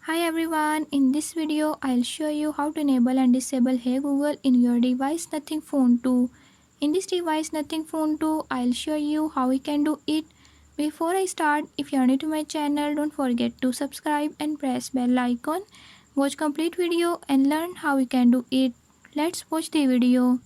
Hi everyone, in this video I'll show you how to enable and disable Hey Google in your device Nothing Phone 2. In this device Nothing Phone 2, I'll show you how we can do it. Before I start, if you are new to my channel, don't forget to subscribe and press bell icon. Watch complete video and learn how we can do it. Let's watch the video.